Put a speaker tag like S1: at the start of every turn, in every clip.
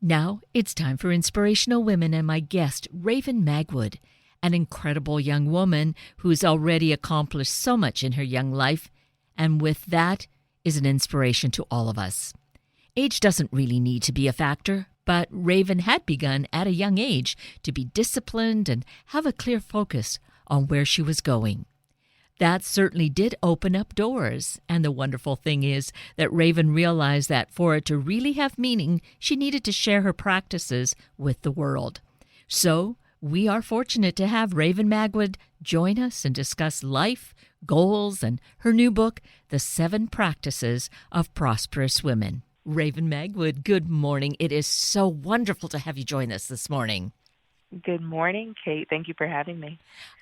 S1: Now it's time for Inspirational Women and my guest, Raven Magwood, an incredible young woman who's already accomplished so much in her young life, and with that is an inspiration to all of us. Age doesn't really need to be a factor, but Raven had begun at a young age to be disciplined and have a clear focus on where she was going. That certainly did open up doors, and the wonderful thing is that Raven realized that for it to really have meaning, she needed to share her practices with the world. So, we are fortunate to have Raven Magwood join us and discuss life, goals, and her new book, The 7 Practices of Prosperous Women. Raven Magwood, good morning. It is so wonderful to have you join us this morning.
S2: Good morning, Kate. Thank you for having me.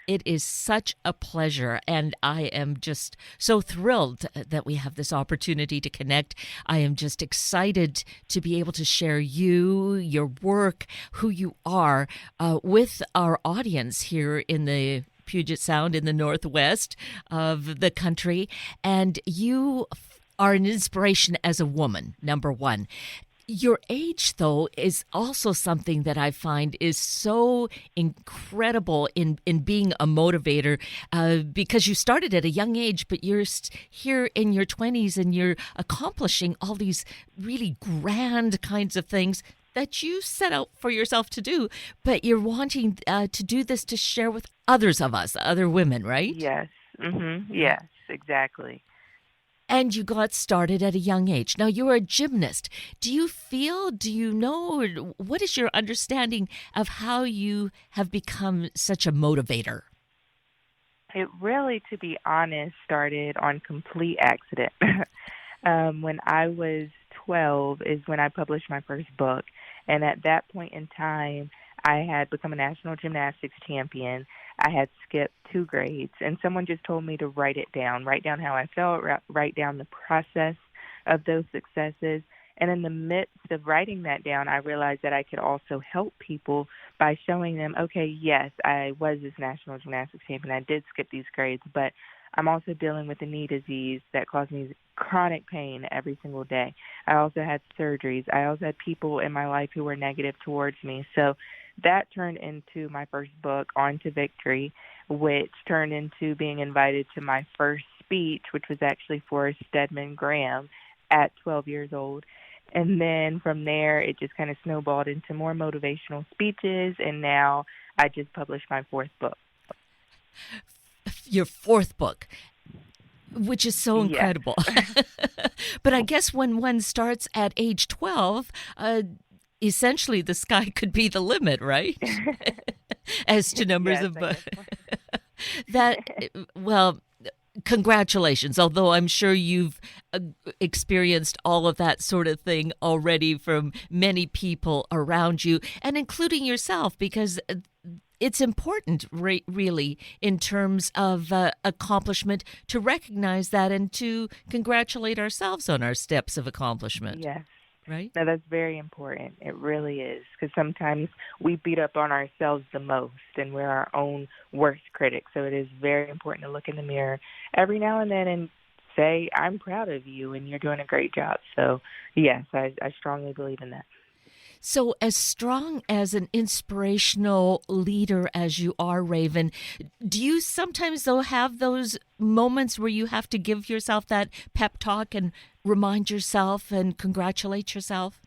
S1: It is such a pleasure, and I am just so thrilled that we have this opportunity to connect. I am just excited to be able to share you, your work, who you are, with our audience here in the Puget Sound in the northwest of the country. And you are an inspiration as a woman, number one. Your age, though, is also something that I find is so incredible in being a motivator because you started at a young age, but you're here in your 20s and you're accomplishing all these really grand kinds of things that you set out for yourself to do, but you're wanting to do this to share with others of us, other women, right?
S2: Yes. Yes, exactly.
S1: And you got started at a young age. Now, you're a gymnast. Do you know, what is your understanding of how you have become such a motivator?
S2: It really, to be honest, started on complete accident. When I was 12 is when I published my first book. And at that point in time, I had become a national gymnastics champion. I had skipped 2 grades, and someone just told me to write down how I felt, write down the process of those successes. And in the midst of writing that down, I realized that I could also help people by showing them, okay, yes, I was this national gymnastics champion. I did skip these grades, but I'm also dealing with a knee disease that caused me chronic pain every single day. I also had surgeries. I also had people in my life who were negative towards me. So that turned into my first book, On to Victory, which turned into being invited to my first speech, which was actually for Stedman Graham at 12 years old. And then from there, it just kind of snowballed into more motivational speeches, and now I just published my 4th book.
S1: Your 4th book, which is so incredible. Yes. But I guess when one starts at age 12, essentially the sky could be the limit, right? As to numbers of books. Well, congratulations, although I'm sure you've experienced all of that sort of thing already from many people around you, and including yourself, because it's important, really, in terms of accomplishment, to recognize that and to congratulate ourselves on our steps of accomplishment.
S2: Yes.
S1: Right?
S2: No, that's very important. It really is, because sometimes we beat up on ourselves the most, and we're our own worst critic. So it is very important to look in the mirror every now and then and say, I'm proud of you, and you're doing a great job. So, yes, I strongly believe in that.
S1: So as strong as an inspirational leader as you are, Raven, do you sometimes, though, have those moments where you have to give yourself that pep talk and remind yourself and congratulate yourself?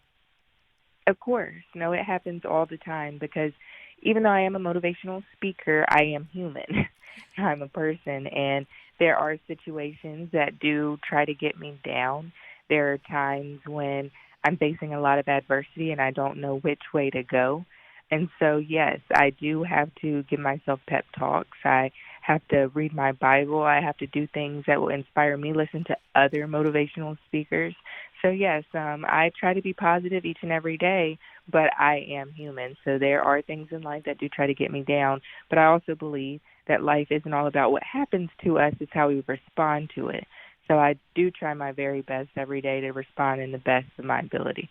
S2: Of course. No, it happens all the time, because even though I am a motivational speaker, I am human. I'm a person, and there are situations that do try to get me down. There are times when I'm facing a lot of adversity and I don't know which way to go. And so, yes, I do have to give myself pep talks. I have to read my Bible. I have to do things that will inspire me, listen to other motivational speakers. So, yes, I try to be positive each and every day, but I am human. So there are things in life that do try to get me down. But I also believe that life isn't all about what happens to us, it's how we respond to it. So I do try my very best every day to respond in the best of my ability.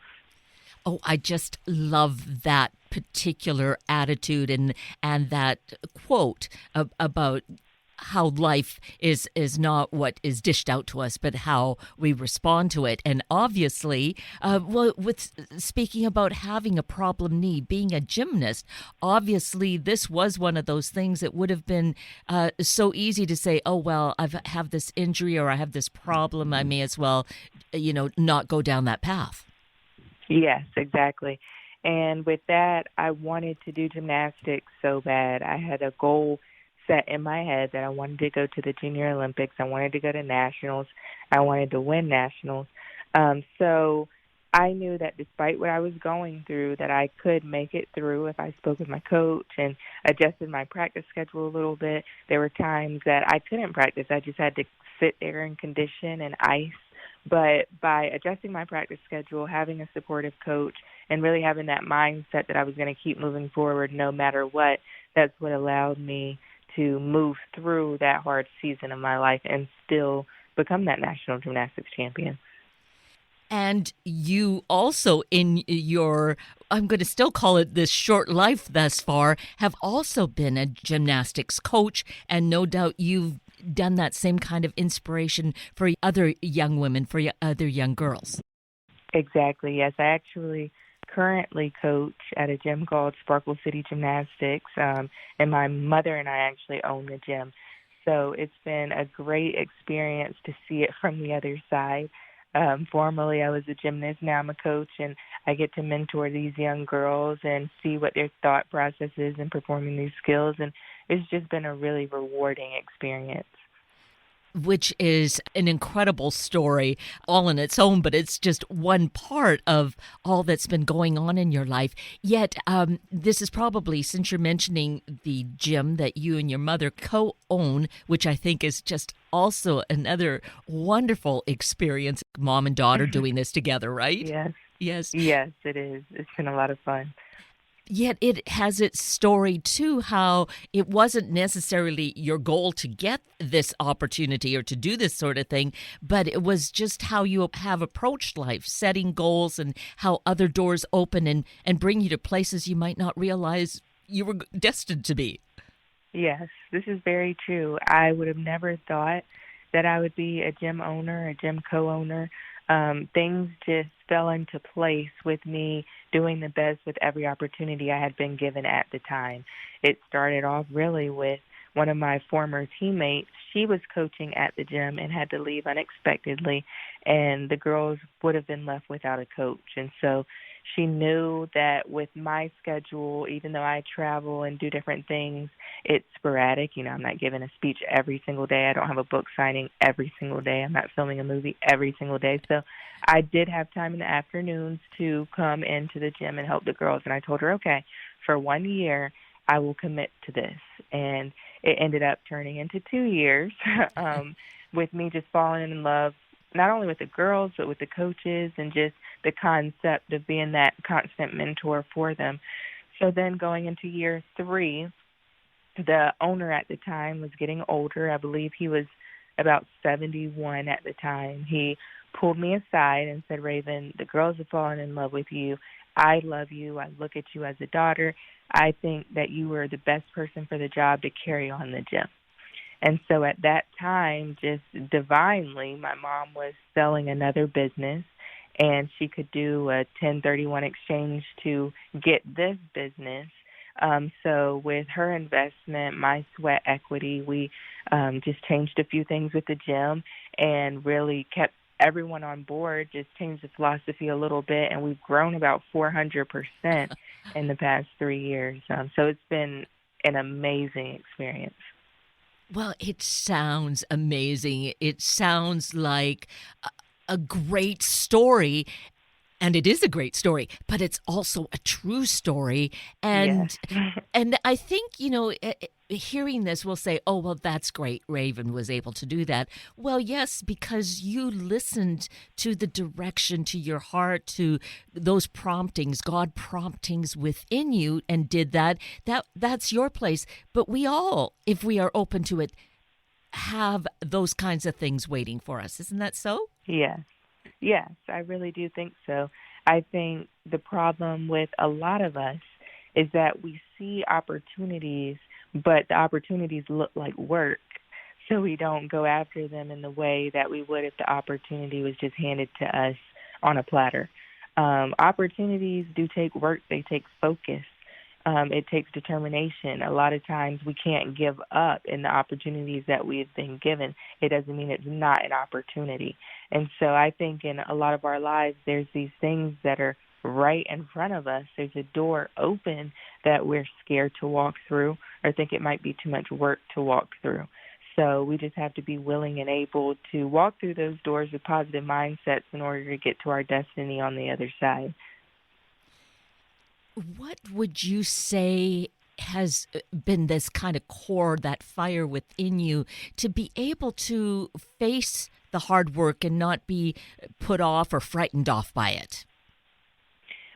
S1: Oh, I just love that particular attitude and that quote about how life is not what is dished out to us, but how we respond to it. And obviously, with speaking about having a problem knee, being a gymnast, obviously this was one of those things that would have been so easy to say, oh, well, I have this injury or I have this problem. I may as well, not go down that path.
S2: Yes, exactly. And with that, I wanted to do gymnastics so bad. I had a goal set in my head that I wanted to go to the Junior Olympics. I wanted to go to nationals. I wanted to win nationals. So I knew that despite what I was going through, that I could make it through if I spoke with my coach and adjusted my practice schedule a little bit. There were times that I couldn't practice. I just had to sit there and condition and ice. But by adjusting my practice schedule, having a supportive coach, and really having that mindset that I was going to keep moving forward no matter what, that's what allowed me to move through that hard season of my life and still become that national gymnastics champion.
S1: And you also, in your, I'm going to still call it this short life thus far, have also been a gymnastics coach. And no doubt you've done that same kind of inspiration for other young women, for other young girls.
S2: Exactly, yes. I actually currently coach at a gym called Sparkle City Gymnastics, and my mother and I actually own the gym. So it's been a great experience to see it from the other side. Formerly, I was a gymnast. Now I'm a coach, and I get to mentor these young girls and see what their thought process is in performing these skills. And it's just been a really rewarding experience.
S1: Which is an incredible story all in its own, but it's just one part of all that's been going on in your life. Yet, this is probably, since you're mentioning the gym that you and your mother co-own, which I think is just also another wonderful experience, mom and daughter doing this together, right?
S2: Yes.
S1: Yes.
S2: Yes, it is. It's been a lot of fun.
S1: Yet it has its story too, how it wasn't necessarily your goal to get this opportunity or to do this sort of thing, but it was just how you have approached life, setting goals and how other doors open and bring you to places you might not realize you were destined to be.
S2: Yes, this is very true. I would have never thought that I would be a gym owner, a gym co-owner. Things just fell into place with me doing the best with every opportunity I had been given at the time. It started off really with one of my former teammates. She was coaching at the gym and had to leave unexpectedly, and the girls would have been left without a coach. And so she knew that with my schedule, even though I travel and do different things, it's sporadic. I'm not giving a speech every single day. I don't have a book signing every single day. I'm not filming a movie every single day. So I did have time in the afternoons to come into the gym and help the girls. And I told her, okay, for 1 year, I will commit to this. And it ended up turning into 2 years with me just falling in love, not only with the girls, but with the coaches and just the concept of being that constant mentor for them. So then going into year 3, the owner at the time was getting older. I believe he was about 71 at the time. He pulled me aside and said, Raven, the girls have fallen in love with you. I love you. I look at you as a daughter. I think that you were the best person for the job to carry on the gym. And so at that time, just divinely, my mom was selling another business, and she could do a 1031 exchange to get this business. So with her investment, my sweat equity, we just changed a few things with the gym and really kept everyone on board, just changed the philosophy a little bit, and we've grown about 400% in the past 3 years. So it's been an amazing experience.
S1: Well, it sounds amazing. It sounds like a great story. And it is a great story, but it's also a true story. And
S2: Yes.
S1: and I think, hearing this, we'll say, oh, well, that's great. Raven was able to do that. Well, yes, because you listened to the direction, to your heart, to those promptings, God promptings within you, and did that. That's your place. But we all, if we are open to it, have those kinds of things waiting for us. Isn't that so?
S2: Yes. Yes, I really do think so. I think the problem with a lot of us is that we see opportunities, but the opportunities look like work. so we don't go after them in the way that we would if the opportunity was just handed to us on a platter. Opportunities do take work. They take focus. It takes determination. A lot of times we can't give up in the opportunities that we have been given. It doesn't mean it's not an opportunity. And so I think in a lot of our lives, there's these things that are right in front of us. There's a door open that we're scared to walk through or think it might be too much work to walk through. So we just have to be willing and able to walk through those doors with positive mindsets in order to get to our destiny on the other side.
S1: What would you say has been this kind of core, that fire within you to be able to face the hard work and not be put off or frightened off by it?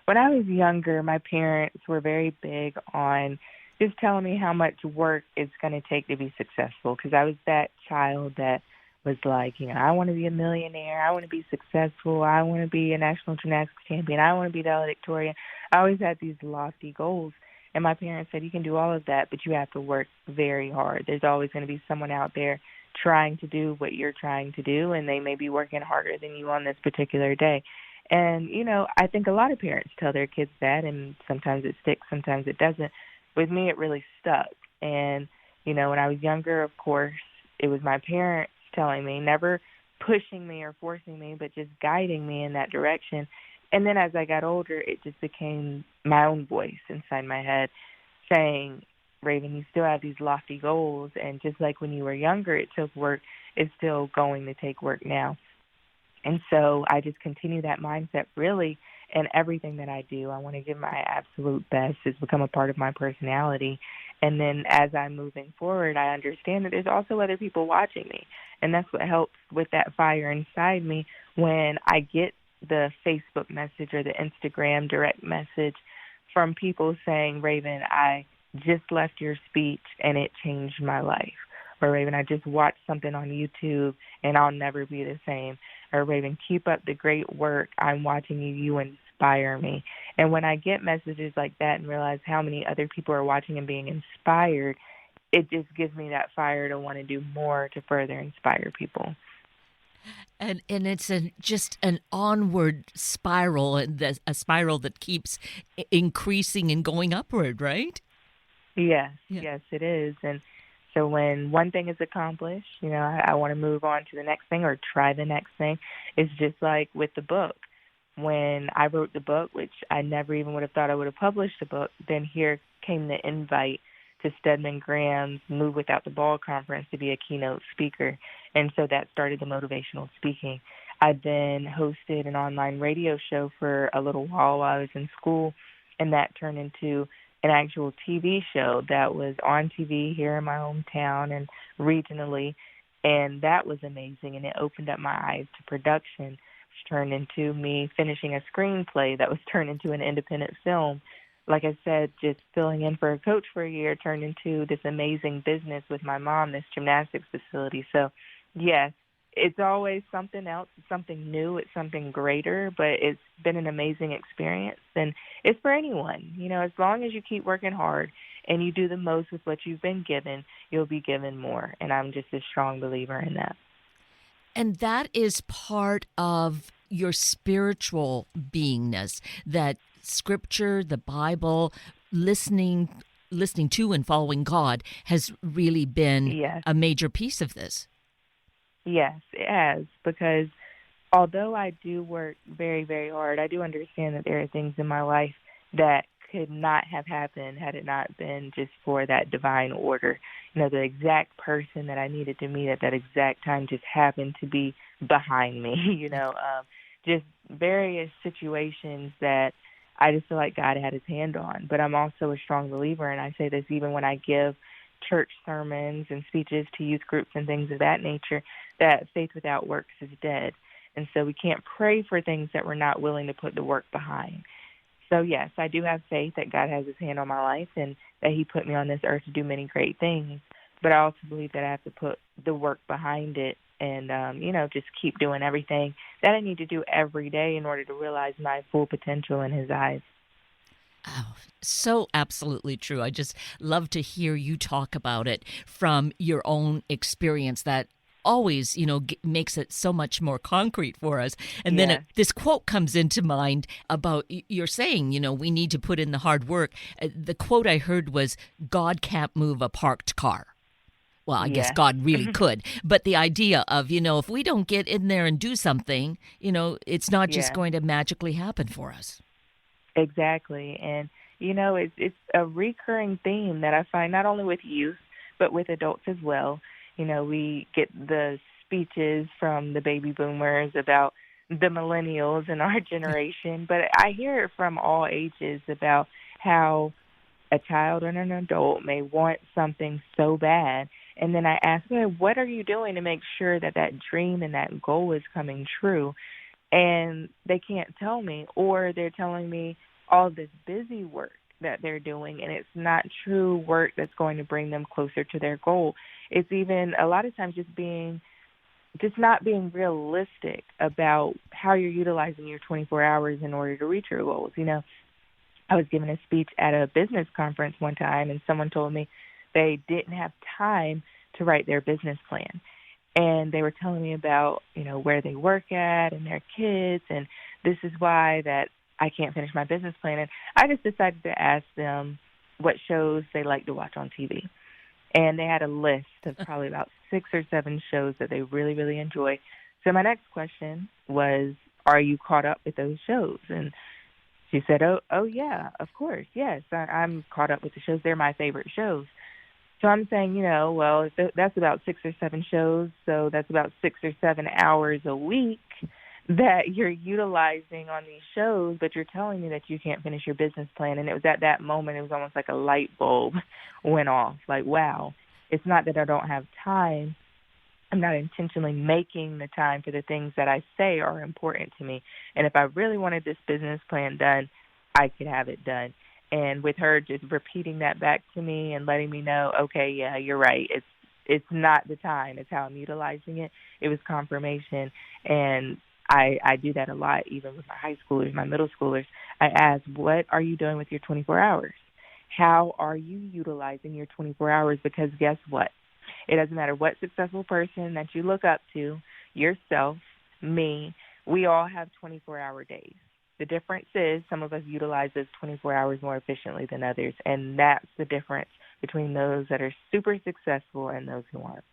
S2: When I was younger, my parents were very big on just telling me how much work it's going to take to be successful, because I was that child that was like, I want to be a millionaire, I want to be successful, I want to be a national gymnastics champion, I want to be valedictorian. I always had these lofty goals, and my parents said, you can do all of that, but you have to work very hard. There's always going to be someone out there trying to do what you're trying to do, and they may be working harder than you on this particular day. And, I think a lot of parents tell their kids that, and sometimes it sticks, sometimes it doesn't. With me, it really stuck. And, when I was younger, of course, it was my parents telling me, never pushing me or forcing me, but just guiding me in that direction. And then as I got older, it just became my own voice inside my head saying, Raven, you still have these lofty goals. And just like when you were younger, it took work, it's still going to take work now. And so I just continue that mindset really in everything that I do. I want to give my absolute best. It's become a part of my personality. And then as I'm moving forward, I understand that there's also other people watching me. And that's what helps with that fire inside me when I get the Facebook message or the Instagram direct message from people saying, Raven, I just left your speech and it changed my life. Or Raven, I just watched something on YouTube and I'll never be the same. Or Raven, keep up the great work. I'm watching you. You inspire me. And when I get messages like that and realize how many other people are watching and being inspired, it just gives me that fire to want to do more to further inspire people.
S1: And it's just an onward spiral, and a spiral that keeps increasing and going upward, right?
S2: Yes, yes, it is. And so when one thing is accomplished, I want to move on to the next thing or try the next thing. It's just like with the book. When I wrote the book, which I never even would have thought I would have published a book, then here came the invite to Stedman Graham's Move Without the Ball conference to be a keynote speaker. And so that started the motivational speaking. I then hosted an online radio show for a little while I was in school, and that turned into an actual TV show that was on TV here in my hometown and regionally, and that was amazing, and it opened up my eyes to production, which turned into me finishing a screenplay that was turned into an independent film. Like I said, just filling in for a coach for a year turned into this amazing business with my mom, this gymnastics facility. So, yes, it's always something else, it's something new, it's something greater, but it's been an amazing experience. And it's for anyone. As long as you keep working hard and you do the most with what you've been given, you'll be given more. And I'm just a strong believer in that.
S1: And that is part of your spiritual beingness, that Scripture, the Bible, listening to and following God has really been a major piece of this.
S2: Yes, it has, because although I do work very, very hard, I do understand that there are things in my life that could not have happened had it not been just for that divine order. The exact person that I needed to meet at that exact time just happened to be behind me, just various situations that I just feel like God had his hand on. But I'm also a strong believer, and I say this even when I give church sermons and speeches to youth groups and things of that nature, that faith without works is dead. And so we can't pray for things that we're not willing to put the work behind. So, yes, I do have faith that God has his hand on my life and that he put me on this earth to do many great things. But I also believe that I have to put the work behind it and, just keep doing everything that I need to do every day in order to realize my full potential in his eyes.
S1: Oh, so absolutely true. I just love to hear you talk about it from your own experience. That always, makes it so much more concrete for us. And then
S2: Yeah,
S1: this quote comes into mind about you're saying, we need to put in the hard work. The quote I heard was, God can't move a parked car. Well, I guess
S2: yeah,
S1: God really could. But the idea of, if we don't get in there and do something, it's not just
S2: yeah.
S1: going to magically happen for us.
S2: Exactly. And it's a recurring theme that I find not only with youth but with adults as well. We get the speeches from the baby boomers about the millennials in our generation, but I hear it from all ages about how a child and an adult may want something so bad. And then I ask them, what are you doing to make sure that that dream and that goal is coming true? And they can't tell me, or they're telling me all this busy work that they're doing, and it's not true work that's going to bring them closer to their goal. It's even a lot of times just not being realistic about how you're utilizing your 24 hours in order to reach your goals. I was giving a speech at a business conference one time, and someone told me they didn't have time to write their business plan. And they were telling me about, where they work at and their kids, and this is why that I can't finish my business plan. And I just decided to ask them what shows they like to watch on TV. And they had a list of probably about 6 or 7 shows that they really, really enjoy. So my next question was, are you caught up with those shows? And she said, oh yeah, of course, yes, I'm caught up with the shows. They're my favorite shows. So I'm saying, well, if that's about 6 or 7 shows, so that's about 6 or 7 hours a week that you're utilizing on these shows, but you're telling me that you can't finish your business plan. And it was at that moment, it was almost like a light bulb went off. Like, wow, it's not that I don't have time. I'm not intentionally making the time for the things that I say are important to me. And if I really wanted this business plan done, I could have it done. And with her just repeating that back to me and letting me know, okay, yeah, you're right. It's not the time. It's how I'm utilizing it. It was confirmation. And I do that a lot, even with my high schoolers, my middle schoolers. I ask, what are you doing with your 24 hours? How are you utilizing your 24 hours? Because guess what? It doesn't matter what successful person that you look up to, yourself, me, we all have 24-hour days. The difference is some of us utilize those 24 hours more efficiently than others, and that's the difference between those that are super successful and those who aren't.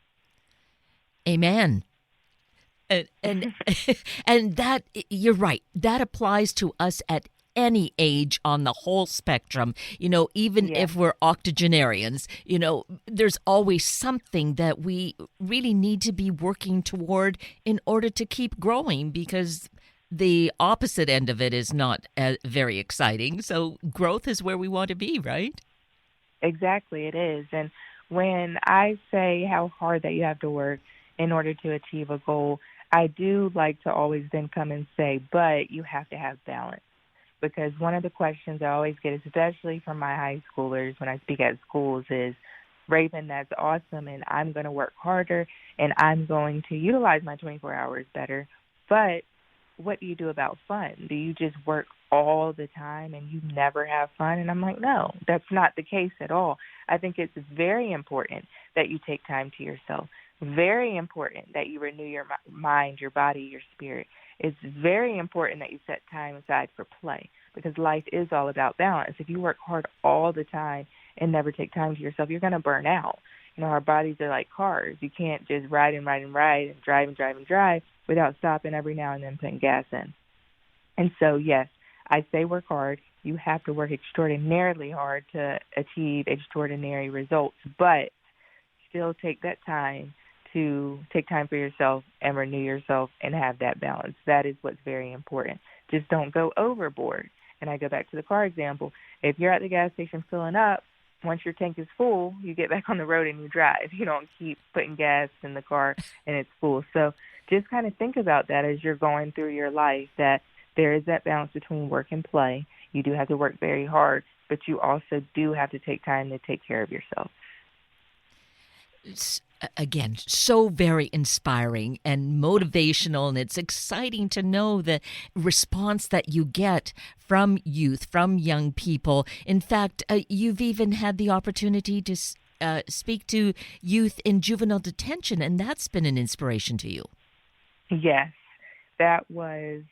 S1: Amen. And and that, you're right, that applies to us at any age on the whole spectrum. Even
S2: Yeah.
S1: if we're octogenarians, there's always something that we really need to be working toward in order to keep growing, because the opposite end of it is not very exciting. So growth is where we want to be, right?
S2: Exactly, it is. And when I say how hard that you have to work in order to achieve a goal, I do like to always then come and say, but you have to have balance. Because one of the questions I always get, especially from my high schoolers when I speak at schools, is, Raven, that's awesome, and I'm going to work harder, and I'm going to utilize my 24 hours better. But what do you do about fun? Do you just work all the time and you never have fun? And I'm like, no, that's not the case at all. I think it's very important that you take time to yourself. Very important that you renew your mind, your body, your spirit. It's very important that you set time aside for play, because life is all about balance. If you work hard all the time and never take time to yourself, you're going to burn out. Our bodies are like cars. You can't just ride and ride and ride and drive and drive and drive without stopping every now and then putting gas in. And so, yes, I say work hard. You have to work extraordinarily hard to achieve extraordinary results, but still take that time to take time for yourself and renew yourself and have that balance. That is what's very important. Just don't go overboard. And I go back to the car example. If you're at the gas station filling up, once your tank is full, you get back on the road and you drive. You don't keep putting gas in the car and it's full. So just kind of think about that as you're going through your life, that there is that balance between work and play. You do have to work very hard, but you also do have to take time to take care of yourself.
S1: again, so very inspiring and motivational, and it's exciting to know the response that you get from youth, from young people. In fact, you've even had the opportunity to speak to youth in juvenile detention, and that's been an inspiration to you.
S2: Yes, that was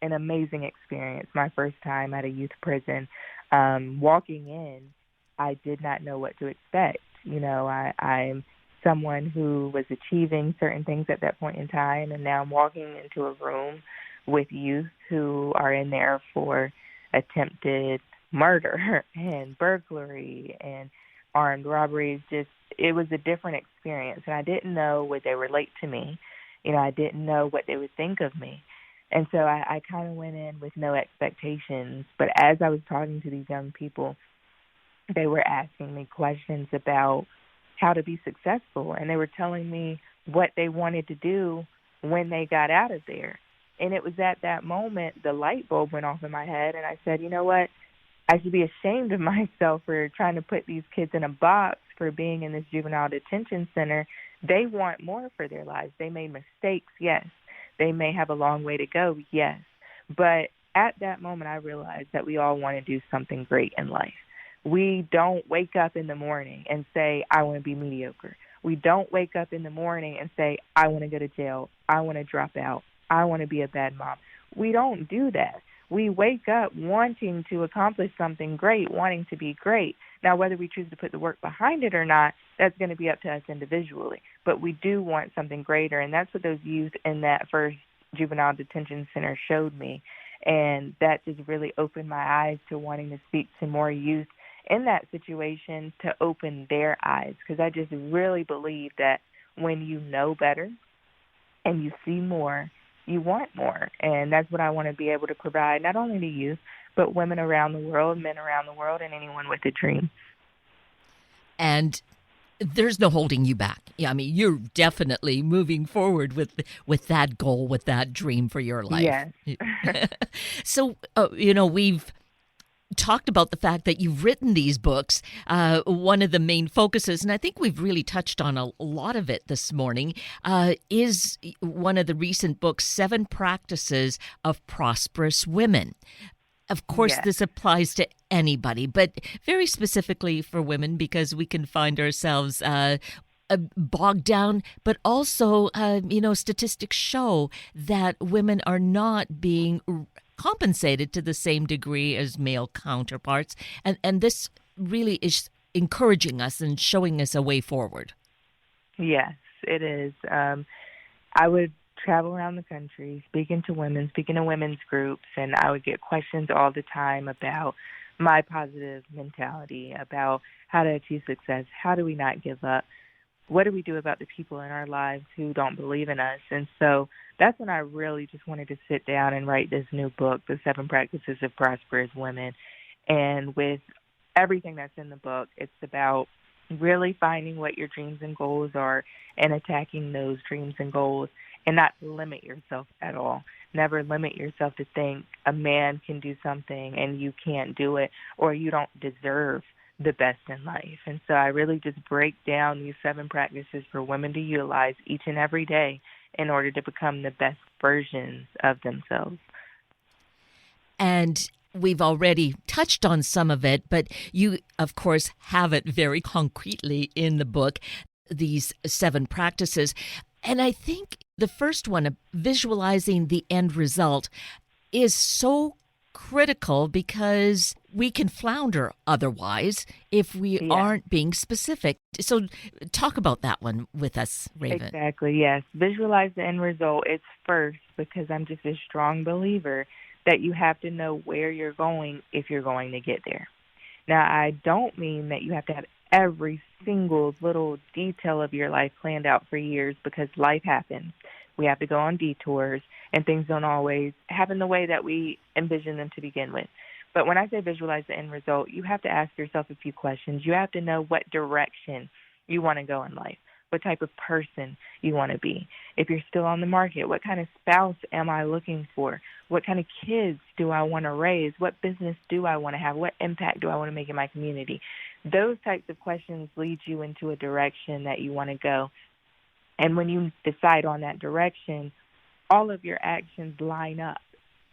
S2: an amazing experience. My first time at a youth prison. Walking in, I did not know what to expect. I'm someone who was achieving certain things at that point in time, and now I'm walking into a room with youth who are in there for attempted murder and burglary and armed robberies. It was a different experience, and I didn't know would they relate to me. I didn't know what they would think of me. And so I kind of went in with no expectations. But as I was talking to these young people, they were asking me questions about how to be successful, and they were telling me what they wanted to do when they got out of there. And it was at that moment the light bulb went off in my head, and I said, you know what? I should be ashamed of myself for trying to put these kids in a box for being in this juvenile detention center. They want more for their lives. They made mistakes, yes. They may have a long way to go, yes. But at that moment, I realized that we all want to do something great in life. We don't wake up in the morning and say, I want to be mediocre. We don't wake up in the morning and say, I want to go to jail. I want to drop out. I want to be a bad mom. We don't do that. We wake up wanting to accomplish something great, wanting to be great. Now, whether we choose to put the work behind it or not, that's going to be up to us individually. But we do want something greater, and that's what those youth in that first juvenile detention center showed me. And that just really opened my eyes to wanting to speak to more youth in that situation to open their eyes, because I just really believe that when you know better and you see more, you want more. And that's what I want to be able to provide, not only to youth, but women around the world, men around the world, and anyone with a dream.
S1: And there's no holding you back. Yeah, I mean, you're definitely moving forward with that goal, with that dream for your life.
S2: Yes.
S1: So, we've talked about the fact that you've written these books. One of the main focuses, and I think we've really touched on a lot of it this morning, is one of the recent books, 7 Practices of Prosperous Women. Of course,
S2: Yes.
S1: This applies to anybody, but very specifically for women, because we can find ourselves bogged down, but also, statistics show that women are not being compensated to the same degree as male counterparts. And this really is encouraging us and showing us a way forward.
S2: Yes, it is. I would travel around the country speaking to women's groups, and I would get questions all the time about my positive mentality, about how to achieve success, how do we not give up, what do we do about the people in our lives who don't believe in us. And so that's when I really just wanted to sit down and write this new book, The 7 Practices of Prosperous Women. And with everything that's in the book, it's about really finding what your dreams and goals are and attacking those dreams and goals, and not limit yourself at all. Never limit yourself to think a man can do something and you can't do it, or you don't deserve the best in life. And so I really just break down these 7 practices for women to utilize each and every day in order to become the best versions of themselves.
S1: And we've already touched on some of it, but you, of course, have it very concretely in the book, these 7 practices. And I think the first one, visualizing the end result, is so critical because we can flounder otherwise if we aren't being specific. So talk about that one with us, Raven.
S2: Exactly, yes. Visualize the end result. It's first, because I'm just a strong believer that you have to know where you're going if you're going to get there. Now, I don't mean that you have to have every single little detail of your life planned out for years, because life happens. We have to go on detours, and things don't always happen the way that we envision them to begin with. But when I say visualize the end result, you have to ask yourself a few questions. You have to know what direction you want to go in life, what type of person you want to be. If you're still on the market, what kind of spouse am I looking for? What kind of kids do I want to raise? What business do I want to have? What impact do I want to make in my community? Those types of questions lead you into a direction that you want to go. And when you decide on that direction, all of your actions line up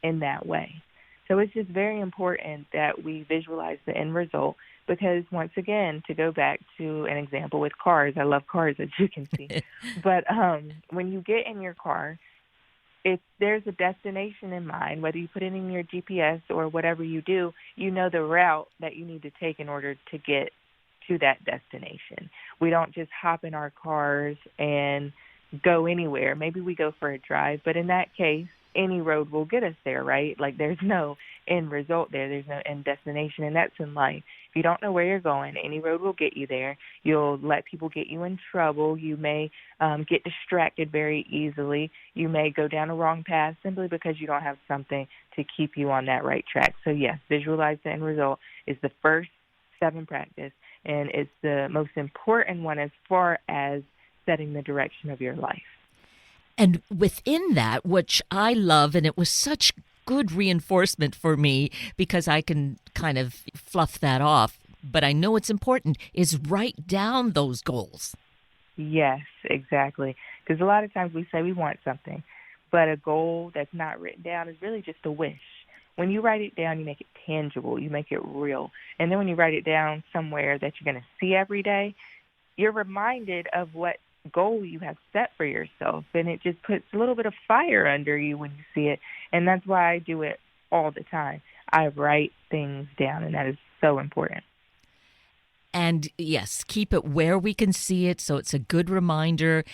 S2: in that way. So it's just very important that we visualize the end result because, once again, to go back to an example with cars, I love cars, as you can see. But when you get in your car, if there's a destination in mind, whether you put it in your GPS or whatever you do, you know the route that you need to take in order to get to that destination. We don't just hop in our cars and go anywhere. Maybe we go for a drive, but in that case, any road will get us there, right? Like there's no end result there. There's no end destination, and that's in life. If you don't know where you're going, any road will get you there. You'll let people get you in trouble. You may get distracted very easily. You may go down a wrong path simply because you don't have something to keep you on that right track. So yes, visualize the end result is the first 7 practice, and it's the most important one as far as setting the direction of your life.
S1: And within that, which I love, and it was such good reinforcement for me because I can kind of fluff that off, but I know it's important, is write down those goals.
S2: Yes, exactly. Because a lot of times we say we want something, but a goal that's not written down is really just a wish. When you write it down, you make it tangible, you make it real. And then when you write it down somewhere that you're going to see every day, you're reminded of what goal you have set for yourself, and it just puts a little bit of fire under you when you see it. And that's why I do it all the time. I write things down, and that is so important.
S1: And yes, keep it where we can see it so it's a good reminder.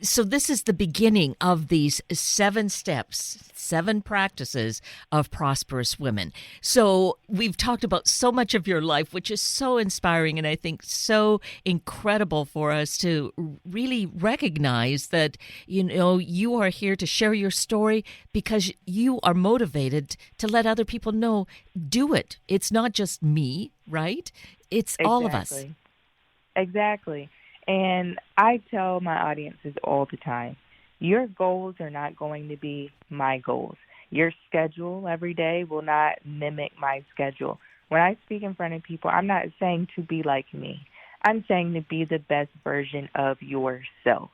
S1: So this is the beginning of these 7 steps, 7 practices of prosperous women. So we've talked about so much of your life, which is so inspiring and I think so incredible for us to really recognize that, you are here to share your story because you are motivated to let other people know, do it. It's not just me, right? It's all of us.
S2: Exactly. And I tell my audiences all the time, your goals are not going to be my goals. Your schedule every day will not mimic my schedule. When I speak in front of people, I'm not saying to be like me. I'm saying to be the best version of yourself.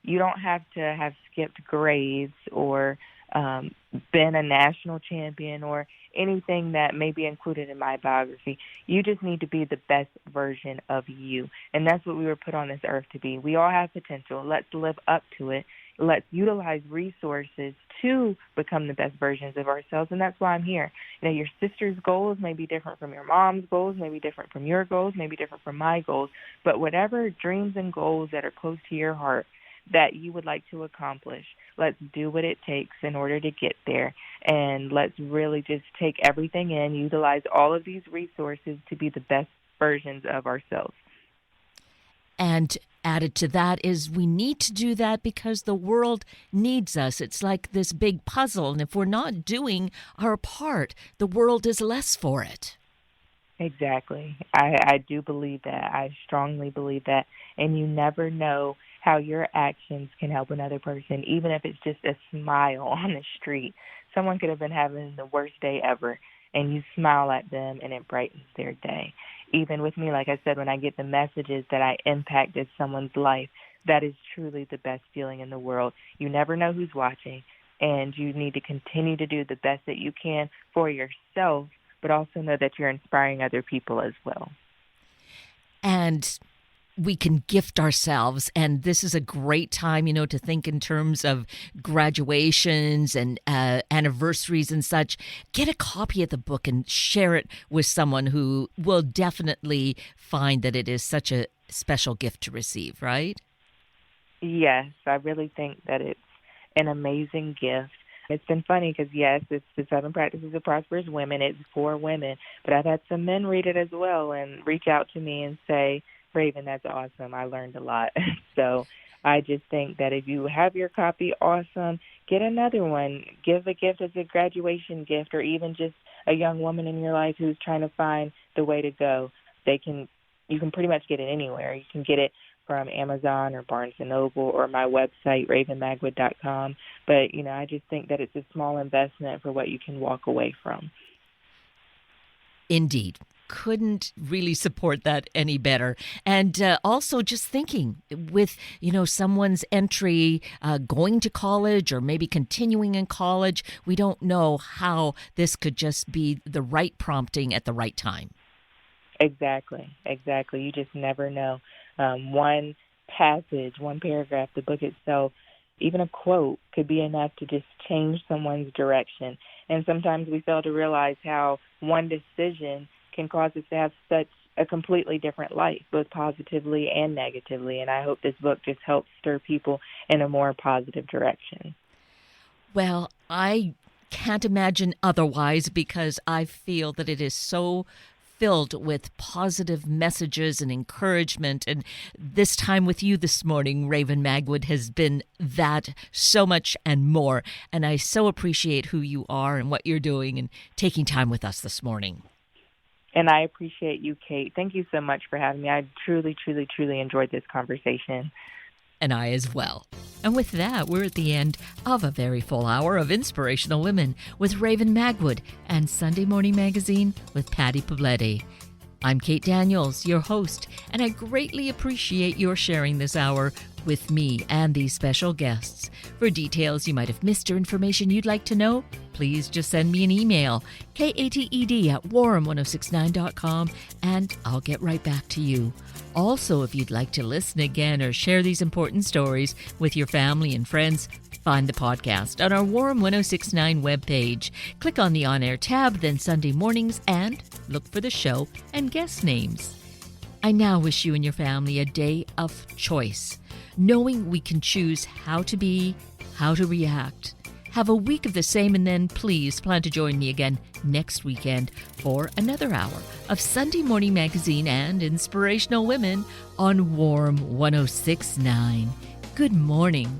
S2: You don't have to have skipped grades or been a national champion or anything that may be included in my biography. You just need to be the best version of you. And that's what we were put on this earth to be. We all have potential. Let's live up to it. Let's utilize resources to become the best versions of ourselves. And that's why I'm here. Your sister's goals may be different from your mom's goals, may be different from your goals, may be different from my goals. But whatever dreams and goals that are close to your heart that you would like to accomplish, let's do what it takes in order to get there. And let's really just take everything in, utilize all of these resources to be the best versions of ourselves.
S1: And added to that is we need to do that because the world needs us. It's like this big puzzle. And if we're not doing our part, the world is less for it.
S2: Exactly. I do believe that. I strongly believe that. And you never know how your actions can help another person, even if it's just a smile on the street. Someone could have been having the worst day ever, and you smile at them, and it brightens their day. Even with me, like I said, when I get the messages that I impacted someone's life, that is truly the best feeling in the world. You never know who's watching, and you need to continue to do the best that you can for yourself, but also know that you're inspiring other people as well.
S1: And we can gift ourselves, and this is a great time, to think in terms of graduations and anniversaries and such. Get a copy of the book and share it with someone who will definitely find that it is such a special gift to receive, right?
S2: Yes, I really think that it's an amazing gift. It's been funny because, yes, it's the 7 Practices of Prosperous Women. It's for women, but I've had some men read it as well and reach out to me and say, Raven, that's awesome. I learned a lot. So I just think that if you have your copy, awesome. Get another one. Give a gift as a graduation gift, or even just a young woman in your life who's trying to find the way to go. You can pretty much get it anywhere. You can get it from Amazon or Barnes & Noble or my website, ravenmagwood.com. But, I just think that it's a small investment for what you can walk away from.
S1: Indeed. couldn't really support that any better. And also just thinking with, someone's entry, going to college or maybe continuing in college, we don't know how this could just be the right prompting at the right time.
S2: Exactly. You just never know. One passage, one paragraph, the book itself, even a quote could be enough to just change someone's direction. And sometimes we fail to realize how one decision can cause us to have such a completely different life, both positively and negatively. And I hope this book just helps stir people in a more positive direction.
S1: Well, I can't imagine otherwise, because I feel that it is so filled with positive messages and encouragement. And this time with you this morning, Raven Magwood, has been that so much and more. And I so appreciate who you are and what you're doing and taking time with us this morning.
S2: And I appreciate you, Kate. Thank you so much for having me. I truly, truly, truly enjoyed this conversation.
S1: And I as well. And with that, we're at the end of a very full hour of Inspirational Women with Raven Magwood and Sunday Morning Magazine with Patty Poblete. I'm Kate Daniels, your host, and I greatly appreciate your sharing this hour with me and these special guests. For details you might have missed or information you'd like to know, please just send me an email, kated@warm1069.com, and I'll get right back to you. Also, if you'd like to listen again or share these important stories with your family and friends, find the podcast on our Warm 1069 webpage. Click on the On Air tab, then Sunday mornings, and look for the show and guest names. I now wish you and your family a day of choice, knowing we can choose how to be, how to react. Have a week of the same, and then please plan to join me again next weekend for another hour of Sunday Morning Magazine and Inspirational Women on Warm 1069. Good morning.